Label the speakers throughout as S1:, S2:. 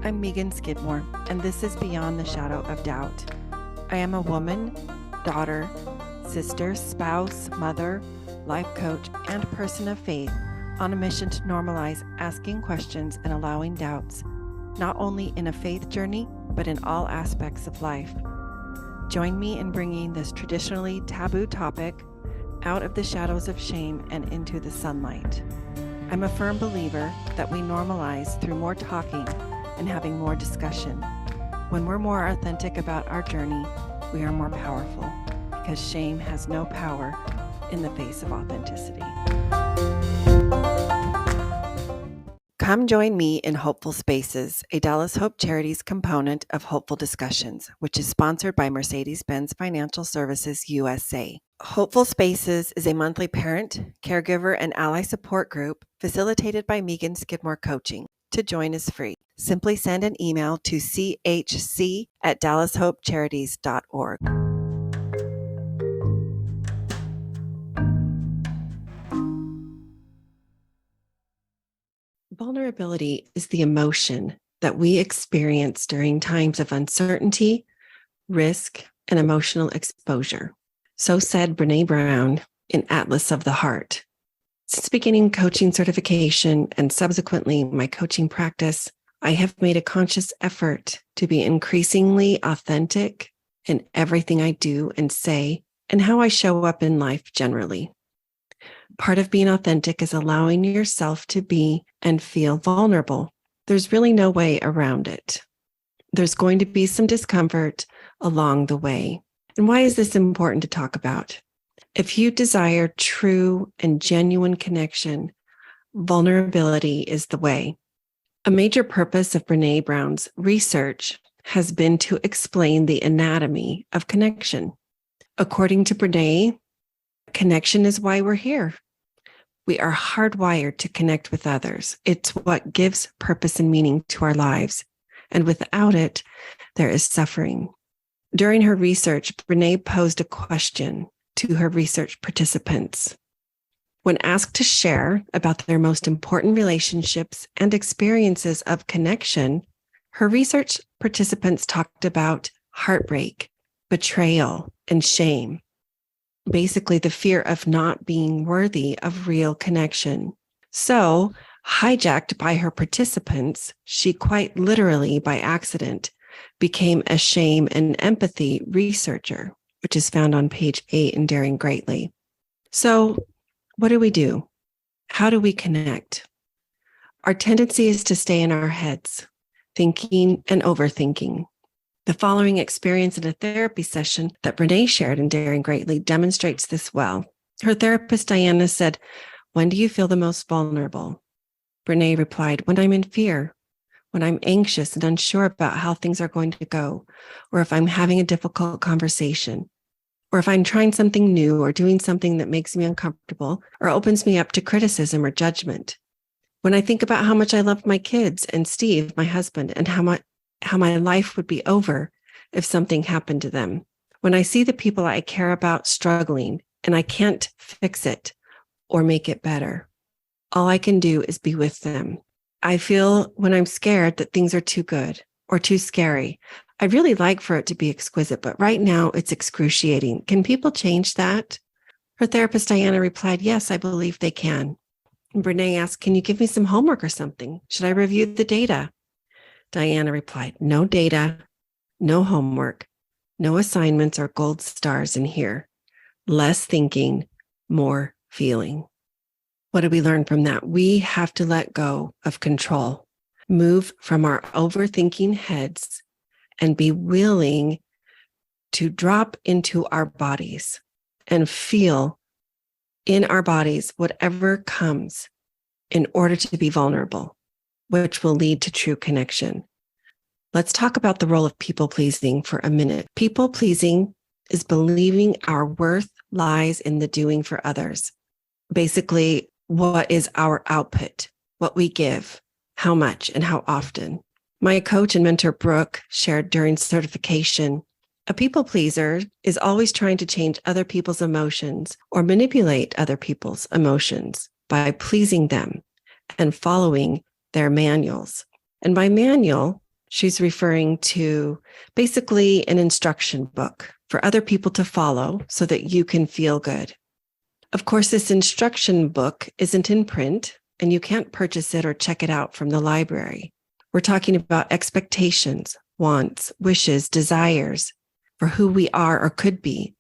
S1: I'm Megan Skidmore, and this is Beyond the Shadow of Doubt. I am a woman, daughter, sister, spouse, mother, life coach, and person of faith on a mission to normalize asking questions and allowing doubts, not only in a faith journey, but in all aspects of life. Join me in bringing this traditionally taboo topic out of the shadows of shame and into the sunlight. I'm a firm believer that we normalize through more talking and having more discussion. When we're more authentic about our journey, we are more powerful because shame has no power in the face of authenticity. Come join me in Hopeful Spaces, a Dallas Hope Charities component of Hopeful Discussions, which is sponsored by Mercedes-Benz Financial Services USA. Hopeful Spaces is a monthly parent, caregiver, and ally support group facilitated by Megan Skidmore Coaching. To join is free. Simply send an email to chc@dallashopecharities.org. Vulnerability is the emotion that we experience during times of uncertainty, risk, and emotional exposure. So said Brene Brown in Atlas of the Heart. Since beginning coaching certification and subsequently my coaching practice, I have made a conscious effort to be increasingly authentic in everything I do and say and how I show up in life generally. Part of being authentic is allowing yourself to be and feel vulnerable. There's really no way around it. There's going to be some discomfort along the way. And why is this important to talk about? If you desire true and genuine connection, vulnerability is the way. A major purpose of Brene Brown's research has been to explain the anatomy of connection. According to Brene, connection is why we're here. We are hardwired to connect with others. It's what gives purpose and meaning to our lives. And without it, there is suffering. During her research, Brene posed a question to her research participants. When asked to share about their most important relationships and experiences of connection, her research participants talked about heartbreak, betrayal, and shame. Basically, the fear of not being worthy of real connection. So, hijacked by her participants, she quite literally, by accident, became a shame and empathy researcher, which is found on page 8 in Daring Greatly. So, what do? How do we connect? Our tendency is to stay in our heads, thinking and overthinking. The following experience in a therapy session that Brene shared in Daring Greatly demonstrates this well. Her therapist, Diana, said, "When do you feel the most vulnerable?" Brene replied, "When I'm in fear, when I'm anxious and unsure about how things are going to go, or if I'm having a difficult conversation, or if I'm trying something new or doing something that makes me uncomfortable or opens me up to criticism or judgment. When I think about how much I love my kids and Steve, my husband, and how my life would be over if something happened to them. When I see the people I care about struggling and I can't fix it or make it better. All I can do is be with them. I feel when I'm scared that things are too good or too scary. I'd really like for it to be exquisite, but right now it's excruciating. Can people change that?" Her therapist, Diana, replied, "Yes, I believe they can." And Brene asked, "Can you give me some homework or something? Should I review the data?" Diana replied, "No data, no homework, no assignments or gold stars in here. Less thinking, more feeling." What do we learn from that? We have to let go of control, move from our overthinking heads, and be willing to drop into our bodies and feel in our bodies whatever comes in order to be vulnerable, which will lead to true connection. Let's talk about the role of people-pleasing for a minute. People-pleasing is believing our worth lies in the doing for others. Basically, what is our output, what we give, how much, and how often. My coach and mentor, Brooke, shared during certification, a people pleaser is always trying to change other people's emotions or manipulate other people's emotions by pleasing them and following their manuals. And by manual, She's referring to basically an instruction book for other people to follow so that you can feel good. Of course, this instruction book isn't in print and you can't purchase it or check it out from the library. We're talking about expectations, wants, wishes, desires for who we are or could be,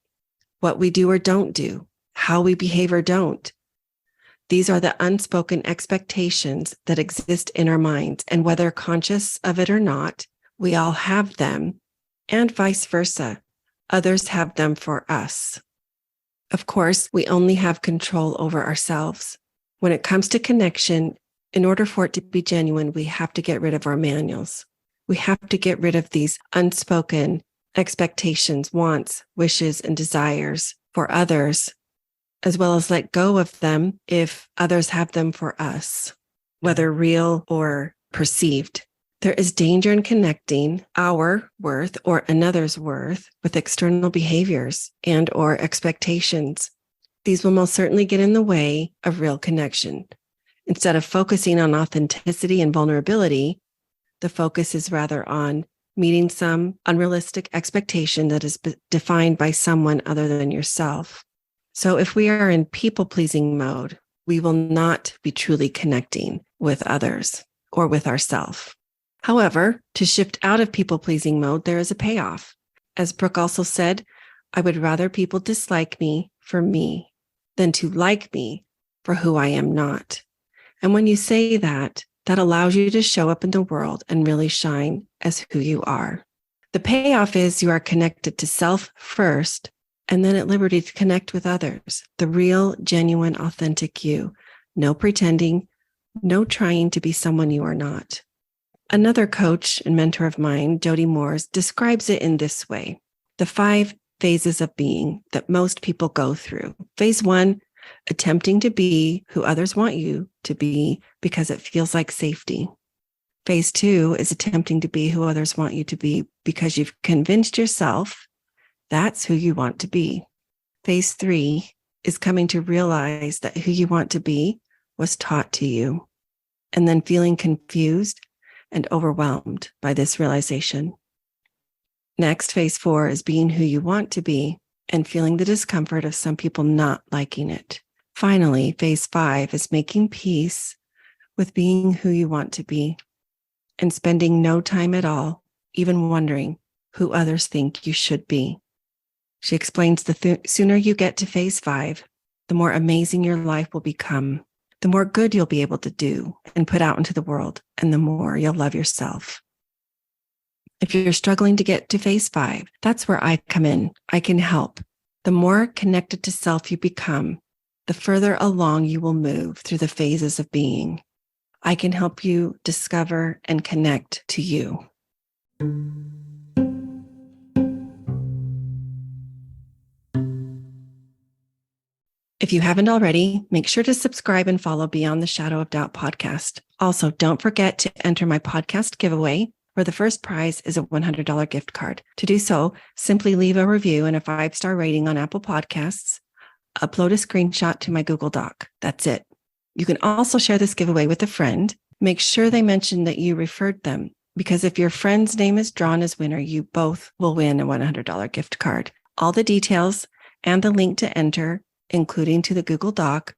S1: what we do or don't do, how we behave or don't. These are the unspoken expectations that exist in our minds, and whether conscious of it or not, we all have them, and vice versa. Others have them for us. Of course, we only have control over ourselves. When it comes to connection, in order for it to be genuine, we have to get rid of our manuals. We have to get rid of these unspoken expectations, wants, wishes, and desires for others, as well as let go of them if others have them for us, whether real or perceived. There is danger in connecting our worth or another's worth with external behaviors and or expectations. These will most certainly get in the way of real connection. Instead of focusing on authenticity and vulnerability, the focus is rather on meeting some unrealistic expectation that is defined by someone other than yourself. So if we are in people-pleasing mode, we will not be truly connecting with others or with ourselves. However, to shift out of people-pleasing mode, there is a payoff. As Brooke also said, I would rather people dislike me for me than to like me for who I am not. And when you say that, that allows you to show up in the world and really shine as who you are. The payoff is you are connected to self first, and then at liberty to connect with others, the real, genuine, authentic you. No pretending, no trying to be someone you are not. Another coach and mentor of mine, Jody Moore, describes it in this way: the 5 phases of being that most people go through. Phase 1, attempting to be who others want you to be because it feels like safety. Phase 2 is attempting to be who others want you to be because you've convinced yourself that's who you want to be. Phase 3 is coming to realize that who you want to be was taught to you, and then feeling confused and overwhelmed by this realization. Next, phase 4 is being who you want to be and feeling the discomfort of some people not liking it. Finally, phase 5 is making peace with being who you want to be and spending no time at all even wondering who others think you should be. She explains the sooner you get to phase 5, the more amazing your life will become, the more good you'll be able to do and put out into the world, and the more you'll love yourself. If you're struggling to get to phase 5, that's where I come in. I can help. The more connected to self you become, the further along you will move through the phases of being. I can help you discover and connect to you. If you haven't already, make sure to subscribe and follow Beyond the Shadow of Doubt podcast. Also, don't forget to enter my podcast giveaway, where the first prize is a $100 gift card. To do so, simply leave a review and a 5-star rating on Apple Podcasts. Upload a screenshot to my Google Doc. That's it. You can also share this giveaway with a friend. Make sure they mention that you referred them, because if your friend's name is drawn as winner, you both will win a $100 gift card. All the details and the link to enter, including to the Google Doc,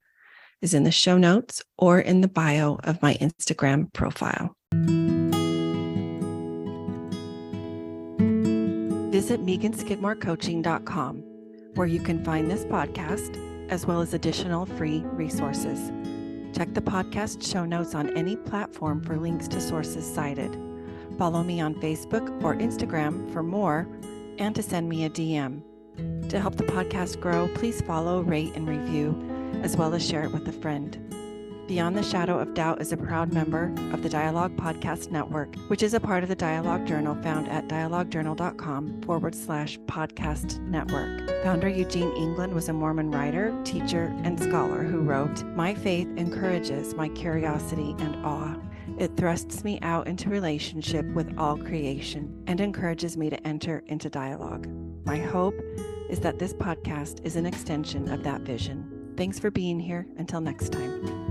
S1: is in the show notes or in the bio of my Instagram profile. Visit meganskidmorecoaching.com, where you can find this podcast as well as additional free resources. Check the podcast show notes on any platform for links to sources cited. Follow me on Facebook or Instagram for more and to send me a DM. To help the podcast grow, please follow, rate, and review, as well as share it with a friend. Beyond the Shadow of Doubt is a proud member of the Dialogue Podcast Network, which is a part of the Dialogue Journal found at dialoguejournal.com/podcast network. Founder Eugene England was a Mormon writer, teacher, and scholar who wrote, "My faith encourages my curiosity and awe. It thrusts me out into relationship with all creation and encourages me to enter into dialogue. My hope is that this podcast is an extension of that vision." Thanks for being here. Until next time.